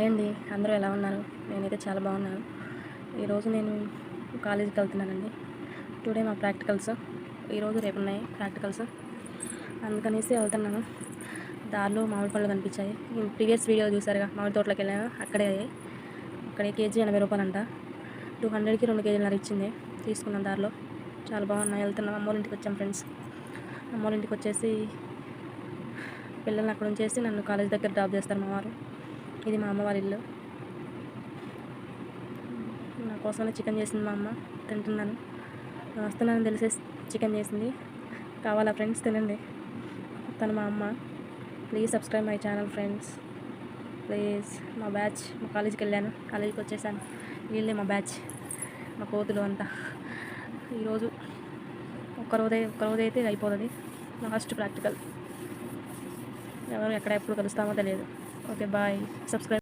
Hi అండి, అందరూ ఎలా ఉన్నారు? నేనైతే చాలా బాగున్నాను. ఈరోజు నేను కాలేజీకి వెళ్తున్నానండి. టుడే మా ప్రాక్టికల్స్ ఈరోజు రేపు ఉన్నాయి ప్రాక్టికల్స్, అందుకనేసి వెళ్తున్నాను. దారిలో మామిడి పళ్ళు కనిపించాయి. ప్రీవియస్ వీడియో చూసారుగా, మామిడి తోటలోకి వెళ్ళాను. అక్కడే కేజీ 80 రూపాయలు అంట. 200కి 2 కేజీలు ఇచ్చింది. తీసుకున్నాను. దారిలో చాలా బాగున్నాయి. వెళ్తున్నాం. అమ్మోళ్ళ ఇంటికి వచ్చాం ఫ్రెండ్స్. అమ్మోళ్ళ ఇంటికి వచ్చేసి పిల్లల్ని అక్కడ ఉంచేసి నన్ను కాలేజ్ దగ్గర డ్రాప్ చేస్తారు మా వారు. ఇది మా అమ్మ వాళ్ళ ఇల్లు. నా కోసమే చికెన్ చేసింది మా అమ్మ. తింటున్నాను. వస్తున్నానని తెలిసే చికెన్ చేసింది. కావాలా ఫ్రెండ్స్? తినండి. తను మా అమ్మ. Please subscribe my channel friends, please. మా బ్యాచ్ మా కాలేజీకి వెళ్ళాను, కాలేజీకి వచ్చేసాను. వీళ్ళే మా బ్యాచ్, మా కోతులు అంతా. ఈరోజు ఒక్కరోజు అయితే అయిపోతుంది. Last practical. ఎప్పుడు కలుస్తామో తెలియదు. Okay, bye. సబ్స్క్రైబ్.